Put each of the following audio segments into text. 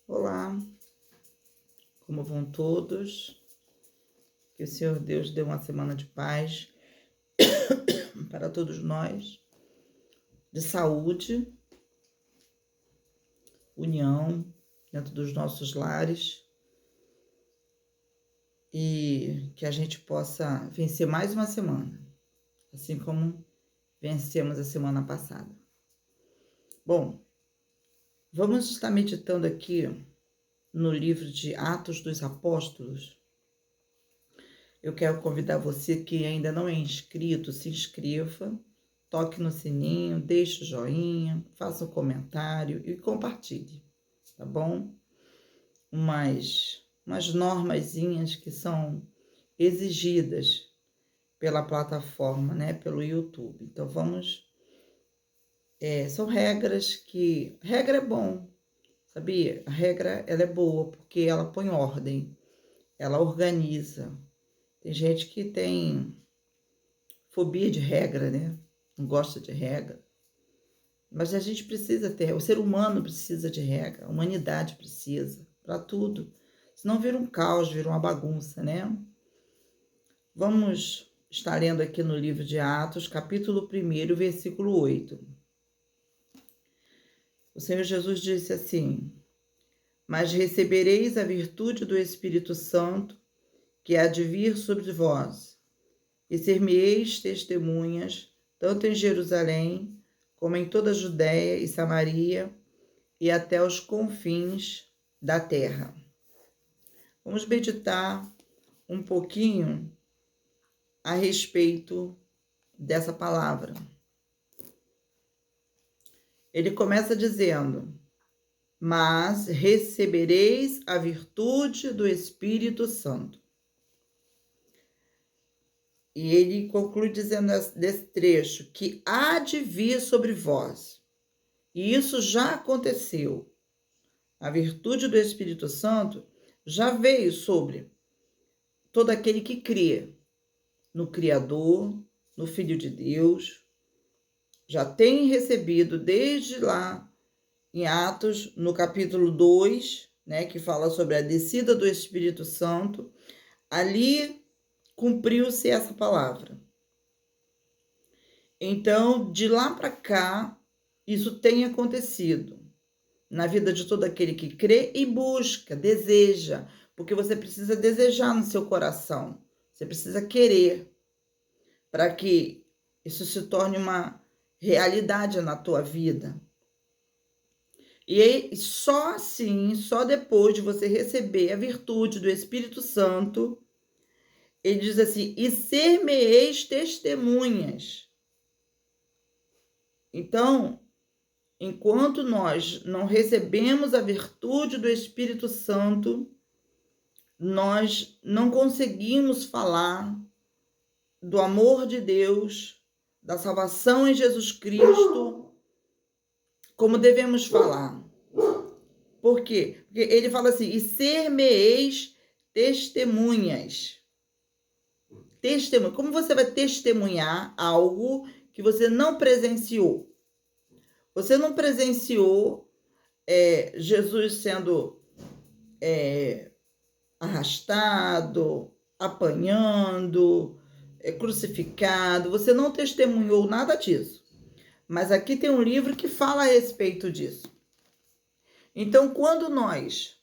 Olá, como vão todos? Que o Senhor Deus dê uma semana de paz para todos nós, de saúde, união dentro dos nossos lares e que a gente possa vencer mais uma semana, assim como vencemos a semana passada. Bom, vamos estar meditando aqui no livro de Atos dos Apóstolos. Eu quero convidar você que ainda não é inscrito, se inscreva, toque no sininho, deixe o joinha, faça um comentário e compartilhe, tá bom? Umas normazinhas que são exigidas pela plataforma, né? Pelo YouTube. Então, são regras que... Regra é bom, sabia? A regra, ela é boa porque ela põe ordem, ela organiza. Tem gente que tem fobia de regra, né? Não gosta de regra. Mas a gente precisa ter, o ser humano precisa de regra, a humanidade precisa, para tudo. Senão vira um caos, vira uma bagunça, né? Vamos estar lendo aqui no livro de Atos, capítulo 1, versículo 8. O Senhor Jesus disse assim: Mas recebereis a virtude do Espírito Santo, que há de vir sobre vós, e ser-me-eis testemunhas, tanto em Jerusalém, como em toda a Judéia e Samaria, e até os confins da terra. Vamos meditar um pouquinho a respeito dessa palavra. Ele começa dizendo: Mas recebereis a virtude do Espírito Santo. E ele conclui dizendo desse trecho que há de vir sobre vós. E isso já aconteceu. A virtude do Espírito Santo já veio sobre todo aquele que crê no Criador, no Filho de Deus. Já tem recebido desde lá em Atos, no capítulo 2, né, que fala sobre a descida do Espírito Santo. Ali cumpriu-se essa palavra. Então, de lá para cá, isso tem acontecido na vida de todo aquele que crê e busca, deseja, porque você precisa desejar no seu coração, você precisa querer para que isso se torne uma realidade na tua vida. E aí, só assim, só depois de você receber a virtude do Espírito Santo, ele diz assim: e ser-me-eis testemunhas. Então, enquanto nós não recebemos a virtude do Espírito Santo, nós não conseguimos falar do amor de Deus, da salvação em Jesus Cristo, como devemos falar. Por quê? Porque ele fala assim: e ser-me-eis testemunhas. Testemunha. Como você vai testemunhar algo que você não presenciou? Você não presenciou Jesus sendo arrastado, apanhando, crucificado. Você não testemunhou nada disso. Mas aqui tem um livro que fala a respeito disso. Então, quando nós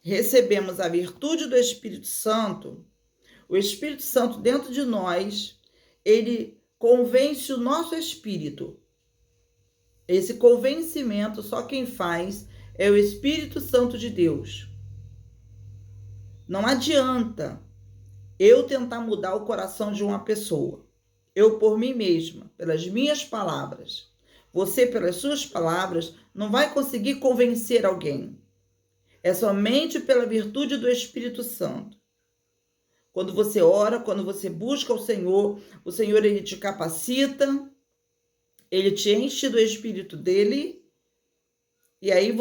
recebemos a virtude do Espírito Santo, o Espírito Santo dentro de nós, ele convence o nosso espírito. Esse convencimento, só quem faz é o Espírito Santo de Deus. Não adianta eu tentar mudar o coração de uma pessoa. Eu, por mim mesma, pelas minhas palavras. Você, pelas suas palavras, não vai conseguir convencer alguém. É somente pela virtude do Espírito Santo. Quando você ora, quando você busca o Senhor ele te capacita, ele te enche do Espírito dele, e aí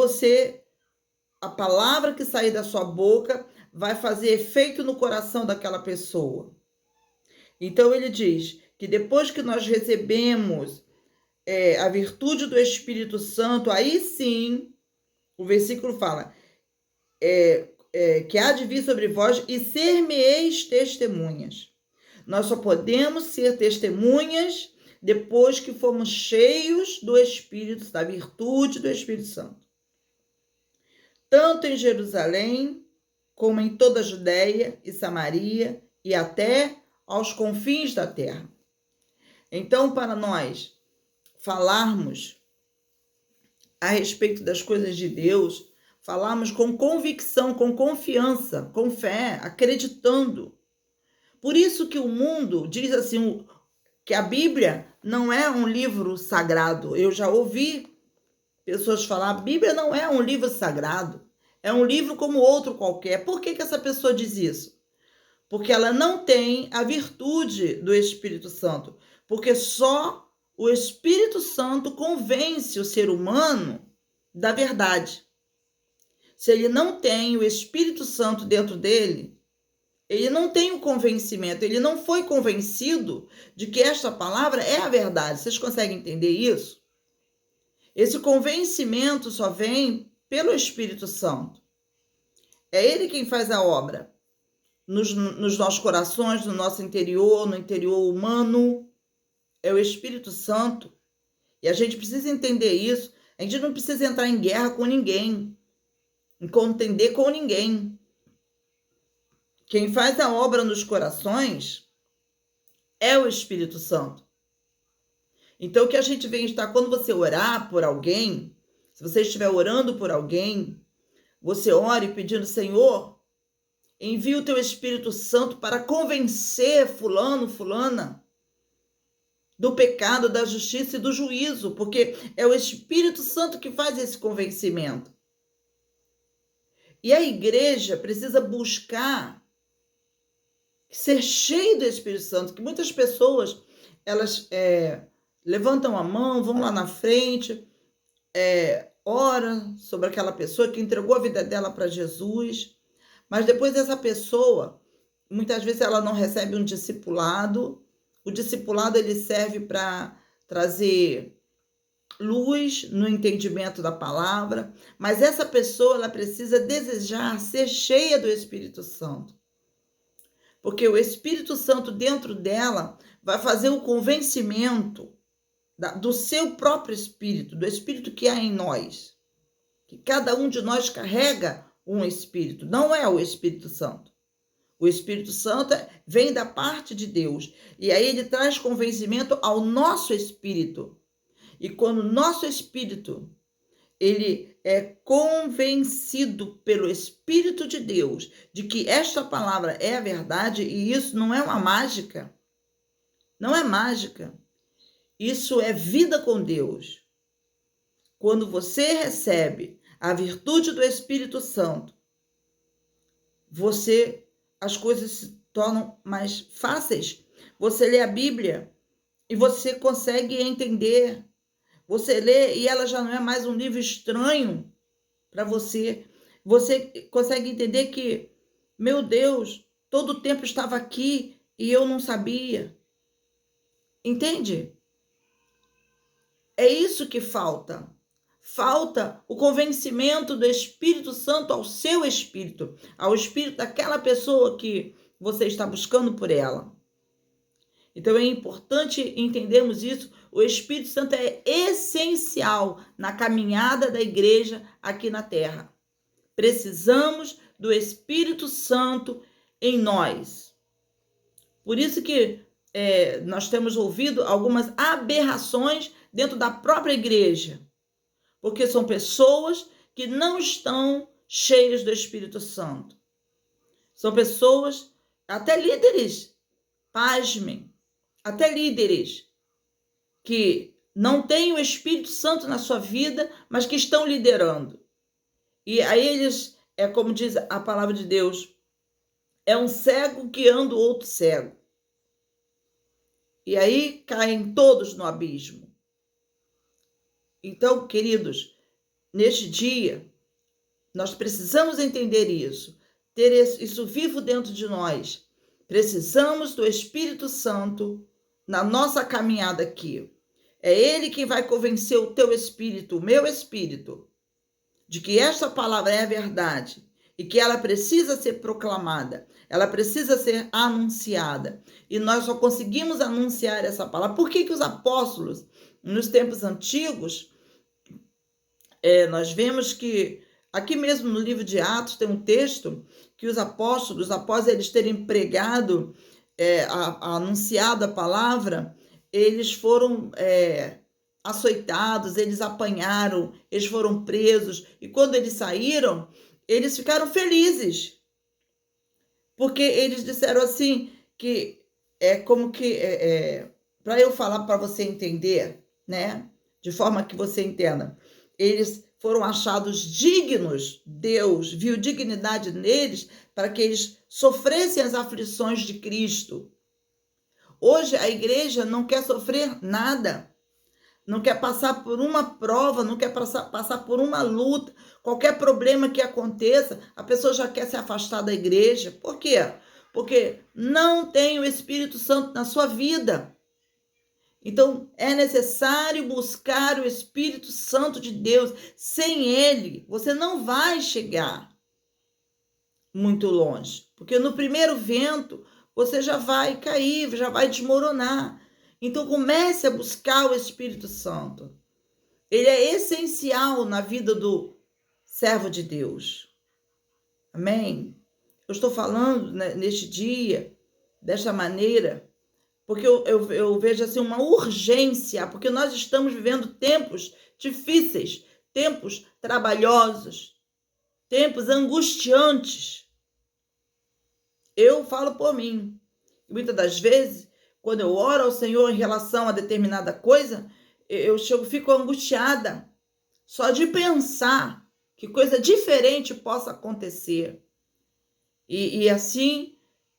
a palavra que sair da sua boca vai fazer efeito no coração daquela pessoa. Então ele diz que depois que nós recebemos a virtude do Espírito Santo, aí sim, o versículo fala, que há de vir sobre vós e ser-me-eis testemunhas. Nós só podemos ser testemunhas depois que fomos cheios do Espírito, da virtude do Espírito Santo. Tanto em Jerusalém, como em toda a Judéia e Samaria e até aos confins da terra. Então, para nós falarmos a respeito das coisas de Deus, falarmos com convicção, com confiança, com fé, acreditando. Por isso que o mundo diz assim, que a Bíblia não é um livro sagrado. Eu já ouvi pessoas falar, a Bíblia não é um livro sagrado, é um livro como outro qualquer. Por que essa pessoa diz isso? Porque ela não tem a virtude do Espírito Santo. Porque só o Espírito Santo convence o ser humano da verdade. Se ele não tem o Espírito Santo dentro dele, ele não tem o convencimento, ele não foi convencido de que esta palavra é a verdade. Vocês conseguem entender isso? Esse convencimento só vem pelo Espírito Santo. É ele quem faz a obra nos nossos corações, no nosso interior, no interior humano. É o Espírito Santo. E a gente precisa entender isso. A gente não precisa entrar em guerra com ninguém, em contender com ninguém. Quem faz a obra nos corações é o Espírito Santo. Então, o que a gente vem estar, quando você orar por alguém, se você estiver orando por alguém, você ore pedindo, Senhor, envia o teu Espírito Santo para convencer fulano, fulana, do pecado, da justiça e do juízo, porque é o Espírito Santo que faz esse convencimento. E a igreja precisa buscar ser cheia do Espírito Santo, que muitas pessoas, elas levantam a mão, vão lá na frente, oram sobre aquela pessoa que entregou a vida dela para Jesus, mas depois essa pessoa, muitas vezes ela não recebe um discipulado. O discipulado ele serve para trazer luz no entendimento da palavra, mas essa pessoa ela precisa desejar ser cheia do Espírito Santo. Porque o Espírito Santo dentro dela vai fazer o convencimento do seu próprio espírito, do espírito que há em nós. Que cada um de nós carrega um espírito, não é o Espírito Santo. O Espírito Santo vem da parte de Deus. E aí ele traz convencimento ao nosso espírito. E quando o nosso espírito ele é convencido pelo Espírito de Deus de que esta palavra é a verdade, e isso não é uma mágica. Não é mágica. Isso é vida com Deus. Quando você recebe a virtude do Espírito Santo, as coisas se tornam mais fáceis. Você lê a Bíblia e você consegue entender. Você lê e ela já não é mais um livro estranho para você. Você consegue entender que, meu Deus, todo o tempo estava aqui e eu não sabia. Entende? É isso que falta. Falta o convencimento do Espírito Santo ao seu espírito, ao espírito daquela pessoa que você está buscando por ela. Então é importante entendermos isso. O Espírito Santo é essencial na caminhada da igreja aqui na terra. Precisamos do Espírito Santo em nós. Por isso que nós temos ouvido algumas aberrações dentro da própria igreja. Porque são pessoas que não estão cheias do Espírito Santo. São pessoas, até líderes, pasmem, até líderes que não têm o Espírito Santo na sua vida, mas que estão liderando. E aí eles, como diz a palavra de Deus, é um cego guiando o outro cego. E aí caem todos no abismo. Então, queridos, neste dia, nós precisamos entender isso, ter isso vivo dentro de nós. Precisamos do Espírito Santo na nossa caminhada aqui. É Ele quem vai convencer o teu espírito, o meu espírito, de que esta palavra é a verdade e que ela precisa ser proclamada, ela precisa ser anunciada. E nós só conseguimos anunciar essa palavra. Por que os apóstolos, nos tempos antigos, nós vemos que, aqui mesmo no livro de Atos, tem um texto que os apóstolos, após eles terem pregado, anunciado a palavra, eles foram açoitados, eles apanharam, eles foram presos, e quando eles saíram, eles ficaram felizes, porque eles disseram assim, que como que, para eu falar para você entender, né, de forma que você entenda, eles foram achados dignos, Deus viu dignidade neles para que eles sofressem as aflições de Cristo. Hoje a igreja não quer sofrer nada, não quer passar por uma prova, não quer passar por uma luta, qualquer problema que aconteça, a pessoa já quer se afastar da igreja. Por quê? Porque não tem o Espírito Santo na sua vida. Então, é necessário buscar o Espírito Santo de Deus. Sem ele, você não vai chegar muito longe. Porque no primeiro vento, você já vai cair, já vai desmoronar. Então, comece a buscar o Espírito Santo. Ele é essencial na vida do servo de Deus. Amém? Eu estou falando neste dia, desta maneira, porque eu vejo assim uma urgência, porque nós estamos vivendo tempos difíceis, tempos trabalhosos, tempos angustiantes. Eu falo por mim. Muitas das vezes, quando eu oro ao Senhor em relação a determinada coisa, eu fico angustiada só de pensar que coisa diferente possa acontecer. E assim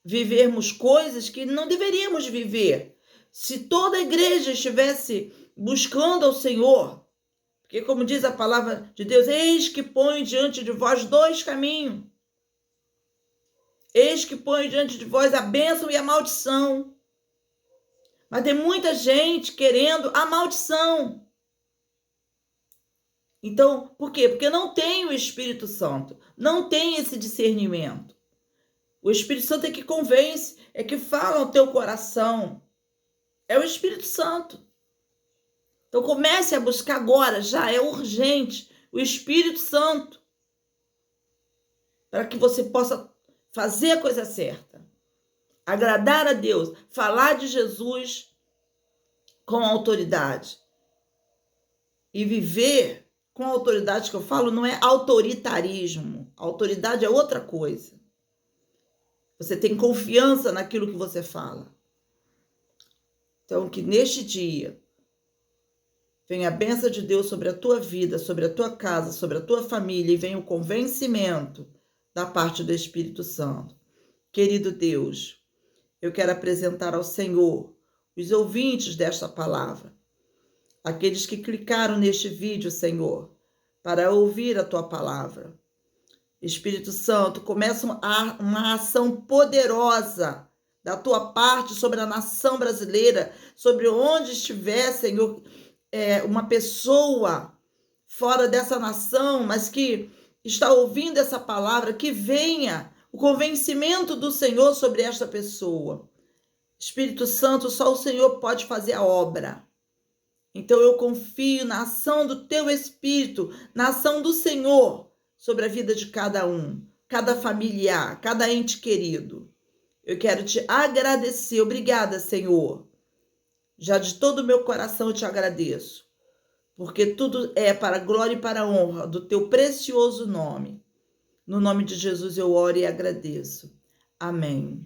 vivermos coisas que não deveríamos viver. Se toda a igreja estivesse buscando ao Senhor, porque como diz a palavra de Deus, eis que põe diante de vós 2 caminhos. Eis que põe diante de vós a bênção e a maldição. Mas tem muita gente querendo a maldição. Então, por quê? Porque não tem o Espírito Santo, não tem esse discernimento. O Espírito Santo é que convence, é que fala ao teu coração. É o Espírito Santo. Então comece a buscar agora, já é urgente, o Espírito Santo, para que você possa fazer a coisa certa, agradar a Deus, falar de Jesus com autoridade e viver com a autoridade que eu falo não é autoritarismo, autoridade é outra coisa. Você tem confiança naquilo que você fala. Então, que neste dia venha a bênção de Deus sobre a tua vida, sobre a tua casa, sobre a tua família, e venha o convencimento da parte do Espírito Santo. Querido Deus, eu quero apresentar ao Senhor os ouvintes desta palavra, aqueles que clicaram neste vídeo, Senhor, para ouvir a tua palavra. Espírito Santo, começa uma ação poderosa da tua parte sobre a nação brasileira, sobre onde estiver, Senhor, uma pessoa fora dessa nação, mas que está ouvindo essa palavra, que venha o convencimento do Senhor sobre esta pessoa. Espírito Santo, só o Senhor pode fazer a obra. Então eu confio na ação do teu Espírito, na ação do Senhor sobre a vida de cada um, cada familiar, cada ente querido. Eu quero te agradecer. Obrigada, Senhor. Já de todo o meu coração eu te agradeço, porque tudo é para a glória e para a honra do teu precioso nome. No nome de Jesus eu oro e agradeço. Amém.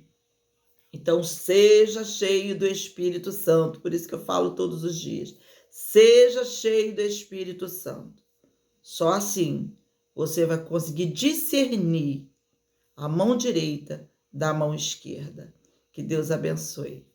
Então seja cheio do Espírito Santo, por isso que eu falo todos os dias. Seja cheio do Espírito Santo. Só assim você vai conseguir discernir a mão direita da mão esquerda. Que Deus abençoe.